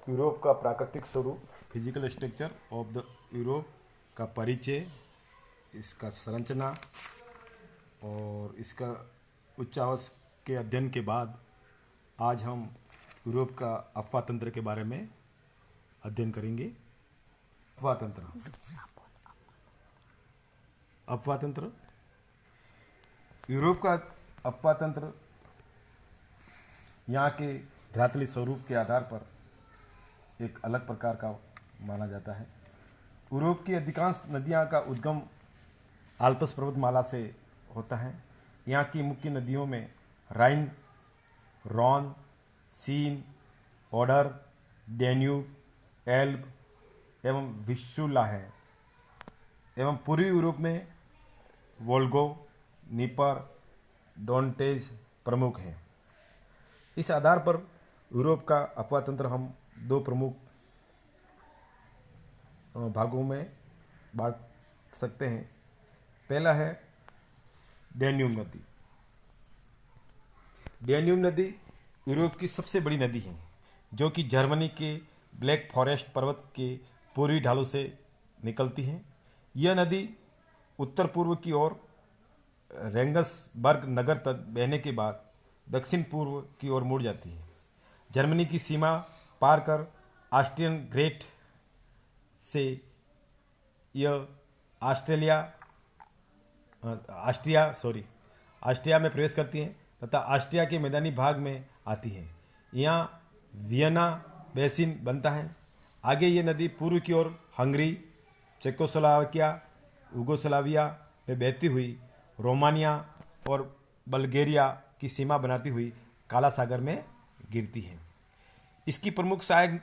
Europe का प्राकृतिक स्वरूप, physical structure of the Europe का परिचय, इसका संरचना और इसका उच्चावच के अध्ययन के बाद आज हम यूरोप का अफवाह तंत्र के बारे में अध्ययन करेंगे। अफवाह तंत्र। अफवाह तंत्र यूरोप का अफवाह तंत्र यहाँ के धरातलीय स्वरूप के आधार पर एक अलग प्रकार का माना जाता है। यूरोप की अधिकांश नदियाँ का उद्गम आल्प्स पर्वतमाला से होता है। यहाँ की मुख्य नदियों में Rhine, Rhone, Seine, Oder, Danube, Elbe एवं विस्चुला है एवं पूर्वी यूरोप में वोल्गो, नीपर, डोंटेज प्रमुख हैं। इस आधार पर यूरोप का अफवाह तंत्र हम दो प्रमुख भागों में बांट सकते हैं। पहला है डैन्यूब नदी। डैन्यूब नदी यूरोप की सबसे बड़ी नदी है, जो कि जर्मनी के ब्लैक फॉरेस्ट पर्वत के पूर्वी ढालों से निकलती है। यह नदी उत्तर पूर्व की ओर रेंगसबर्ग नगर तक बहने के बाद दक्षिण पूर्व की ओर मुड़ जाती है। जर्मनी की सीमा पार कर ऑस्ट्रियन ग्रेट से यह ऑस्ट्रिया में प्रवेश करती है तथा ऑस्ट्रिया के मैदानी भाग में आती है। यहाँ वियना बेसिन बनता है। आगे ये नदी पूर्व की ओर हंगरी, चेकोस्लोवाकिया, यूगोस्लाविया में बहती हुई रोमानिया और बल्गेरिया की सीमा बनाती हुई काला सागर में गिरती है। इसकी प्रमुख सहायक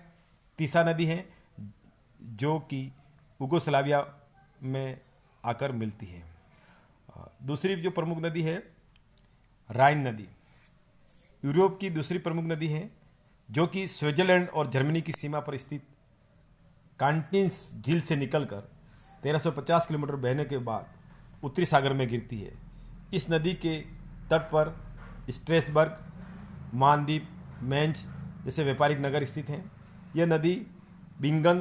तीसा नदी है, जो कि यूगोस्लाविया में आकर मिलती है। दूसरी जो प्रमुख नदी है राइन नदी, यूरोप की दूसरी प्रमुख नदी है, जो कि स्विट्जरलैंड और जर्मनी की सीमा पर स्थित कांटिन्स झील से निकलकर 1350 किलोमीटर बहने के बाद उत्तरी सागर में गिरती है। इस नदी के तट पर स्ट्रेसबर्ग, मानदीप, मेंच जैसे व्यापारिक नगर स्थित हैं। यह नदी बिंगन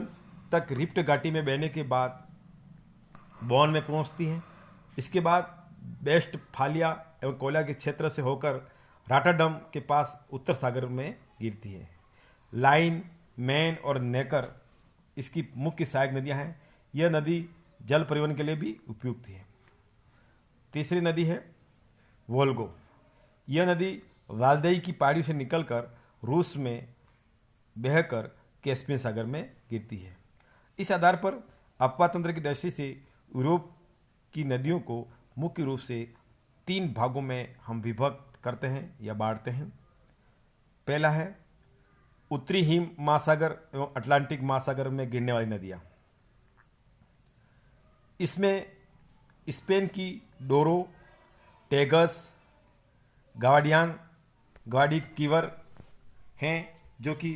तक रिफ्ट घाटी में बहने के बाद बॉन में पहुंचती है। इसके बाद वेस्टफालिया एवं कोला के क्षेत्र से होकर रॉटरडम के पास उत्तर सागर में गिरती है। लाइन, मैन और नेकर इसकी मुख्य सहायक नदियां हैं। यह नदी जल परिवहन के लिए भी उपयुक्त है। तीसरी नदी है वोल्गो। यह नदी वाल्दाई की पहाड़ी से निकलकर रूस में बहकर कैस्पियन सागर में गिरती है। इस आधार पर अफवाह तंत्र की दृष्टि से यूरोप की नदियों को मुख्य रूप से तीन भागों में हम विभक्त करते हैं या बांटते हैं। पहला है उत्तरी हिम महासागर एवं अटलांटिक महासागर में गिरने वाली नदियां। इसमें स्पेन की डोरो, टेगस, ग्वाडिकीवर हैं, जो कि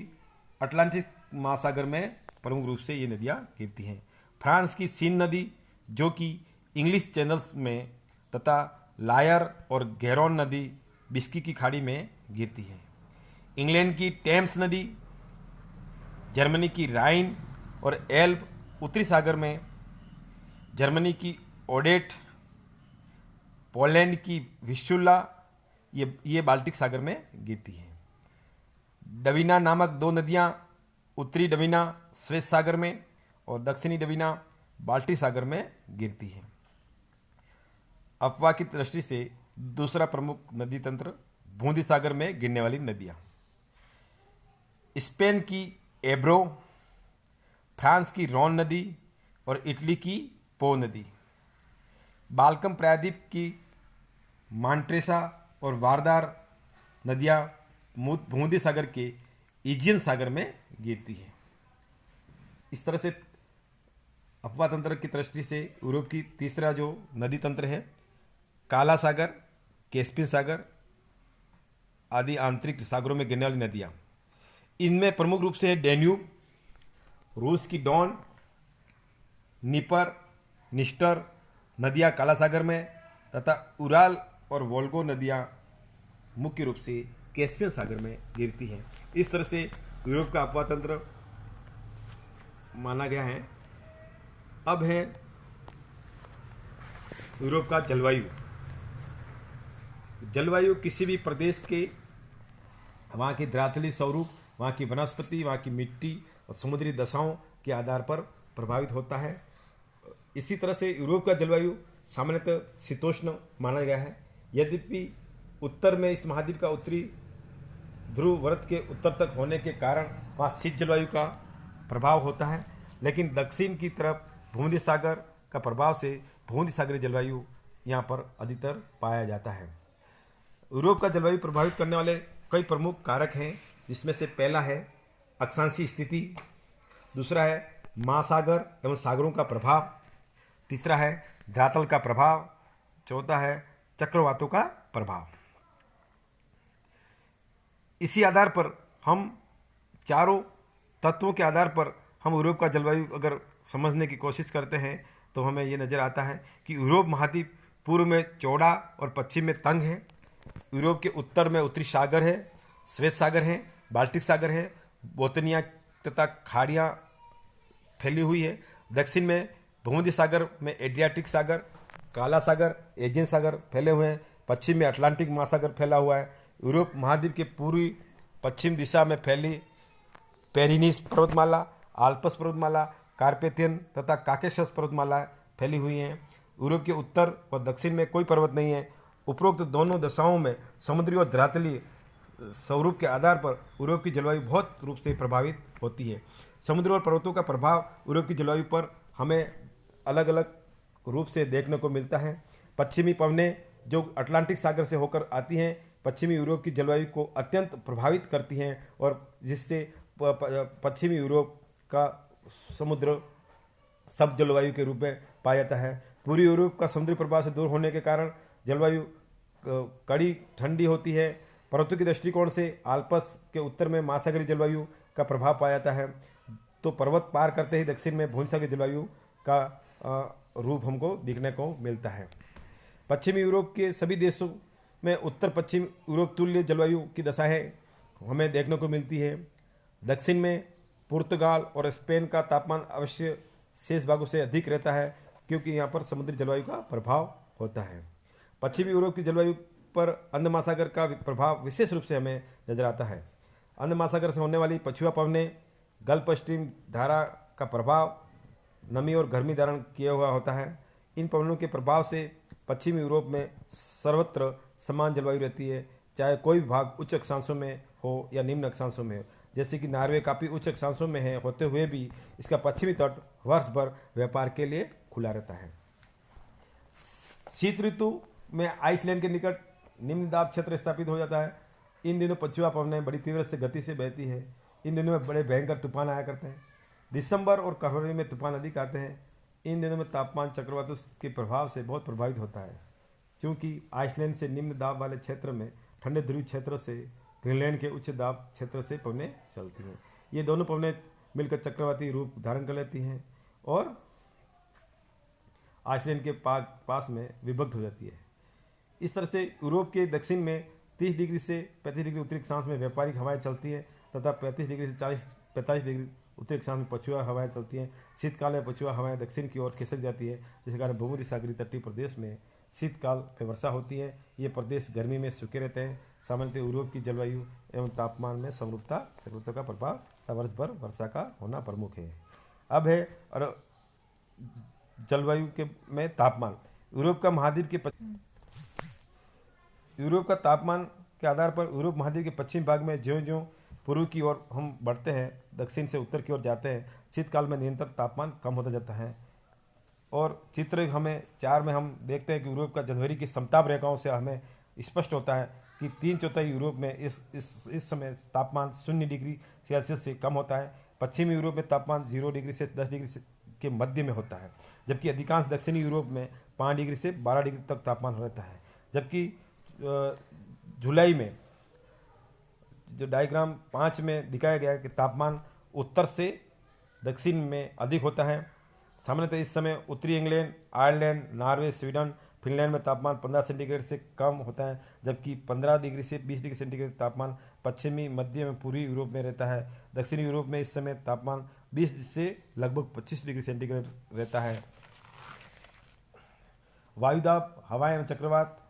अटलांटिक महासागर में प्रमुख रूप से ये नदियां गिरती हैं। फ्रांस की सीन नदी, जो कि इंग्लिश चैनल्स में, तथा लायर और गैरोन नदी बिस्की की खाड़ी में गिरती है। इंग्लैंड की टेम्स नदी, जर्मनी की राइन और एल्ब उत्तरी सागर में, जर्मनी की ओडेट, पोलैंड की विस्चुला ये बाल्टिक सागर में गिरती है। डवीना नामक दो नदियां, उत्तरी डवीना स्वेत सागर में और दक्षिणी डवीना बाल्टिक सागर में गिरती है। अफवाह की दृष्टि से दूसरा प्रमुख नदी तंत्र बूंदी सागर में गिरने वाली नदियां। स्पेन की एब्रो, फ्रांस की रॉन नदी और इटली की पो नदी। बाल्कन प्रायद्वीप की मांट्रेसा और वारदार नदियां बूंदी सागर के एजियन सागर में गिरती है। इस तरह से अफवाह तंत्र की दृष्टि से यूरोप की तीसरा जो नदी तंत्र है काला सागर, कैस्पियन सागर आदि आंतरिक सागरों में गिरने वाली नदियां। इनमें प्रमुख रूप से है डैन्यूब, रूस की डॉन, नीपर, निस्टर नदियां काला सागर में तथा उराल और वोल्गो नदियां मुख्य रूप से कैस्पियन सागर में गिरती हैं। इस तरह से यूरोप का अपवा तंत्र माना गया है। अब है यूरोप का जलवायु। जलवायु किसी भी प्रदेश के वहाँ की धरातली स्वरूप, वहाँ की वनस्पति, वहाँ की मिट्टी और समुद्री दशाओं के आधार पर प्रभावित होता है। इसी तरह से यूरोप का जलवायु सामान्यतः शीतोष्ण माना गया है। यद्यपि उत्तर में इस महाद्वीप का उत्तरी ध्रुव व्रत के उत्तर तक होने के कारण वहाँ शीत जलवायु का प्रभाव होता है, लेकिन दक्षिण की तरफ भूमध्य सागर का प्रभाव से भूमध्य सागरीय जलवायु यहाँ पर अधिकतर पाया जाता है। यूरोप का जलवायु प्रभावित करने वाले कई प्रमुख कारक हैं, जिसमें से पहला है अक्षांशीय स्थिति, दूसरा है महासागर एवं सागरों का प्रभाव, तीसरा है धरातल का प्रभाव, चौथा है चक्रवातों का प्रभाव। इसी आधार पर हम चारों तत्वों के आधार पर हम यूरोप का जलवायु अगर समझने की कोशिश करते हैं तो हमें ये नज़र आता है कि यूरोप महाद्वीप पूर्व में चौड़ा और पश्चिम में तंग है। यूरोप के उत्तर में उत्तरी सागर है, श्वेत सागर है, बाल्टिक सागर है, बोतनिया तथा खाड़ियाँ फैली हुई है। दक्षिण में भूमध्य सागर में एड्रियाटिक सागर, काला सागर, एजियन सागर फैले हुए हैं। पश्चिम में अटलांटिक महासागर फैला हुआ है। यूरोप महाद्वीप के पूर्वी पश्चिम दिशा में फैली पेरिनीस पर्वतमाला, आल्प्स पर्वतमाला, कार्पेथियन तथा काकेशस पर्वतमाला फैली हुई हैं। यूरोप के उत्तर व दक्षिण में कोई पर्वत नहीं है। उपरोक्त दोनों दशाओं में समुद्री और धरातलीय स्वरूप के आधार पर यूरोप की जलवायु बहुत रूप से प्रभावित होती है। समुद्र और पर्वतों का प्रभाव यूरोप की जलवायु पर हमें अलग अलग रूप से देखने को मिलता है। पश्चिमी पवनें जो अटलांटिक सागर से होकर आती हैं, पश्चिमी यूरोप की जलवायु को अत्यंत प्रभावित करती हैं और जिससे पश्चिमी यूरोप का समुद्र सब जलवायु के रूप में पाया जाता है। पूर्वी यूरोप का समुद्री प्रभाव से दूर होने के कारण जलवायु कड़ी ठंडी होती है। पर्वतों की दृष्टिकोण से आल्प्स के उत्तर में महासागरीय जलवायु का प्रभाव पाया जाता है, तो पर्वत पार करते ही दक्षिण में भूमध्यसागरीय जलवायु का रूप हमको देखने को मिलता है। पश्चिमी यूरोप के सभी देशों में उत्तर पश्चिम यूरोप तुल्य जलवायु की दशाएं हमें देखने को मिलती है। दक्षिण में पुर्तगाल और स्पेन का तापमान अवश्य शेष भागों से अधिक रहता है, क्योंकि यहाँ पर समुद्री जलवायु का प्रभाव होता है। पश्चिमी यूरोप की जलवायु पर अंध महासागर का प्रभाव विशेष रूप से हमें नजर आता है। अंध महासागर से होने वाली पछुआ पवनें, गल्फ स्ट्रीम धारा का प्रभाव नमी और गर्मी धारण किया हुआ होता है। इन पवनों के प्रभाव से पश्चिमी यूरोप में सर्वत्र समान जलवायु रहती है, चाहे कोई भाग उच्च अक्षांशों में हो या निम्न अक्षांशों में हो। जैसे कि नॉर्वे काफ़ी उच्च अक्षांशों में है, होते हुए भी इसका पश्चिमी तट वर्ष भर व्यापार के लिए खुला रहता है। शीत ऋतु में आइसलैंड के निकट निम्न दाब क्षेत्र स्थापित हो जाता है। इन दिनों पछुआ पवनें बड़ी तीव्र से गति से बहती है। इन दिनों में बड़े भयंकर तूफान आया करते हैं। दिसंबर और फरवरी में तूफान अधिक आते हैं। इन दिनों में तापमान चक्रवातों के प्रभाव से बहुत प्रभावित होता है, क्योंकि आइसलैंड से निम्न दाब वाले क्षेत्र में ठंडे ध्रुवीय क्षेत्र से ग्रीनलैंड के उच्च दाब क्षेत्र से पवनें चलती हैं। ये दोनों पवनें मिलकर चक्रवाती रूप धारण कर लेती हैं और आइसलैंड के पास में विभक्त हो जाती है। इस तरह से यूरोप के दक्षिण में 30 डिग्री से 35 डिग्री उत्तरी अक्षांश में व्यापारिक हवाएं चलती है तथा 35 डिग्री से 45 डिग्री उत्तरी अक्षांश में पछुआ हवाएं चलती हैं। शीतकाल में पछुआ हवाएं दक्षिण की ओर खिसक जाती है, जिसके कारण भूमध्य सागरीय तटीय प्रदेश में शीतकाल में वर्षा होती है। ये प्रदेश गर्मी में सूखे रहते हैं। सामान्यतः यूरोप की जलवायु एवं तापमान में समरूपता चक्रवातों का प्रभाव वर्ष भर वर्षा का होना प्रमुख है। अब है और जलवायु के में तापमान। यूरोप का महाद्वीप के यूरोप का तापमान के आधार पर यूरोप महाद्वीप के पश्चिम भाग में ज्यों ज्यों पूर्व की ओर हम बढ़ते हैं, दक्षिण से उत्तर की ओर जाते हैं, शीतकाल में निरंतर तापमान कम होता जाता है। और चित्र हमें 4 में हम देखते हैं कि यूरोप का जनवरी की समताप रेखाओं से हमें स्पष्ट होता है कि 3/4 यूरोप में इस समय तापमान 0 डिग्री सेल्सियस से कम होता है। पश्चिमी यूरोप में तापमान 0 डिग्री से 10 डिग्री के मध्य में होता है, जबकि अधिकांश दक्षिणी यूरोप में 5 डिग्री से 12 डिग्री तक तापमान रहता है। जबकि जुलाई में जो डायग्राम 5 में दिखाया गया है कि तापमान उत्तर से दक्षिण में अधिक होता है। सामान्यतः इस समय उत्तरी England, Ireland, Norway, Sweden, Finland में तापमान 15 सेंटीग्रेड से कम होता है, जबकि 15 डिग्री से 20 डिग्री सेंटीग्रेड तापमान पश्चिमी मध्य में पूर्वी यूरोप में रहता है। दक्षिणी यूरोप में इस समय तापमान 20 से लगभग 25 डिग्री सेंटीग्रेड रहता है। वायुदाब, हवाएं एवं चक्रवात।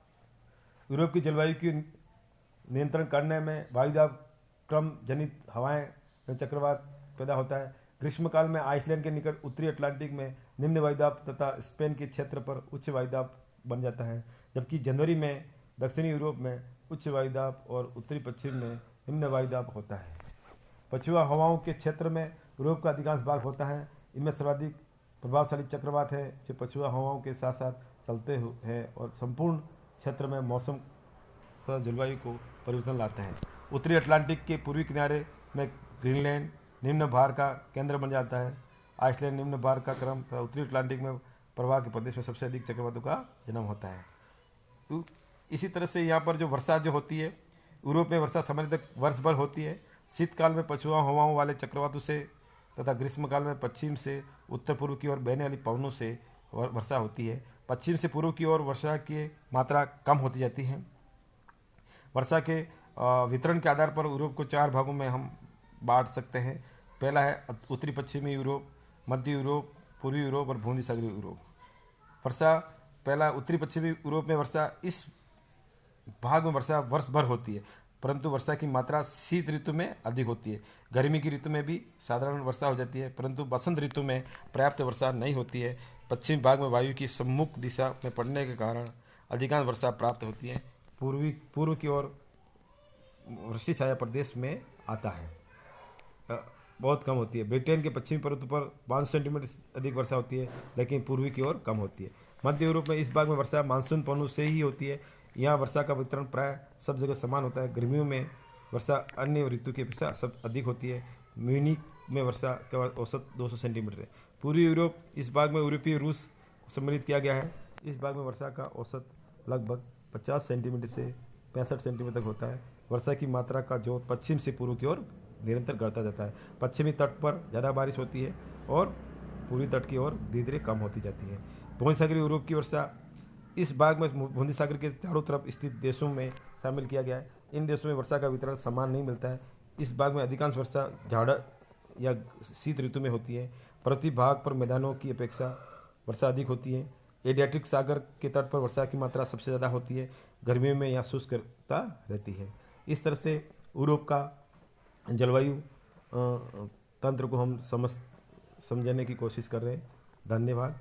यूरोप की जलवायु की नियंत्रण करने में वायुदाब क्रम जनित हवाएं एवं चक्रवात पैदा होता है। ग्रीष्मकाल में आइसलैंड के निकट उत्तरी अटलांटिक में निम्न वायुदाब तथा स्पेन के क्षेत्र पर उच्च वायुदाब बन जाता है, जबकि जनवरी में दक्षिणी यूरोप में उच्च वायुदाब और उत्तरी पश्चिम में निम्न वायुदाब होता है। पछुआ हवाओं के क्षेत्र में यूरोप का अधिकांश भाग होता है। इनमें सर्वाधिक प्रभावशाली चक्रवात है जो पछुआ हवाओं के साथ साथ चलते हैं और संपूर्ण क्षेत्र में मौसम तथा जलवायु को परिवर्तन लाते हैं। उत्तरी अटलांटिक के पूर्वी किनारे में ग्रीनलैंड निम्न भार का केंद्र बन जाता है। आइसलैंड निम्न भार का क्रम तथा उत्तरी अटलांटिक में प्रवाह के प्रदेश में सबसे अधिक चक्रवातों का जन्म होता है। तो इसी तरह से यहाँ पर जो वर्षा जो होती है, यूरोप में वर्षा सामान्यतः वर्ष भर होती है। शीतकाल में पछुआ हवाओं वाले चक्रवातों से तथा ग्रीष्मकाल में पश्चिम से उत्तर पूर्व की ओर बहने वाली पवनों से वर्षा होती है। पश्चिम से पूर्व की ओर वर्षा की मात्रा कम होती जाती है। वर्षा के वितरण के आधार पर यूरोप को 4 भागों में हम बांट सकते हैं। पहला है उत्तरी पश्चिमी यूरोप, मध्य यूरोप, पूर्वी यूरोप और भूमध्य सागरीय यूरोप। वर्षा पहला उत्तरी पश्चिमी यूरोप में वर्षा इस भाग में वर्षा वर्ष भर होती है, परंतु वर्षा की मात्रा शीत ऋतु में अधिक होती है। गर्मी की ऋतु में भी साधारण वर्षा हो जाती है, परंतु बसंत ऋतु में पर्याप्त वर्षा नहीं होती है। पश्चिमी भाग में वायु की सम्मुख दिशा में पड़ने के कारण अधिकांश वर्षा प्राप्त होती है। पूर्व की ओर वृष्टि छाया प्रदेश में आता है, बहुत कम होती है। ब्रिटेन के पश्चिमी पर्वतों पर 500 सेंटीमीटर अधिक वर्षा होती है, लेकिन पूर्वी की ओर कम होती है। मध्य यूरोप में इस भाग में वर्षा मानसून पवनों से ही होती है। यहाँ वर्षा का वितरण प्राय सब जगह समान होता है। गर्मियों में वर्षा अन्य ऋतु की अपेक्षा सब अधिक होती है। म्यूनिक में वर्षा का औसत 200 सेंटीमीटर है। पूर्वी यूरोप, इस भाग में यूरोपीय रूस को सम्मिलित किया गया है। इस भाग में वर्षा का औसत लगभग 50 सेंटीमीटर से 65 सेंटीमीटर तक होता है। वर्षा की मात्रा का जोर पश्चिम से पूर्व की ओर निरंतर बढ़ता जाता है। पश्चिमी तट पर ज़्यादा बारिश होती है और पूर्वी तट की ओर धीरे धीरे कम होती जाती है। भूमध्य सागरीय यूरोप की वर्षा इस भाग में भूमध्य सागर के चारों तरफ स्थित देशों में शामिल किया गया है। इन देशों में वर्षा का वितरण समान नहीं मिलता है। इस भाग में अधिकांश वर्षा जाड़ या शीत ऋतु में होती है। प्रति भाग पर मैदानों की अपेक्षा वर्षा अधिक होती है। एडियाटिक सागर के तट पर वर्षा की मात्रा सबसे ज़्यादा होती है। गर्मियों में यहाँ शुष्कता रहती है। इस तरह से यूरोप का जलवायु तंत्र को हम समझने की कोशिश कर रहे हैं। धन्यवाद।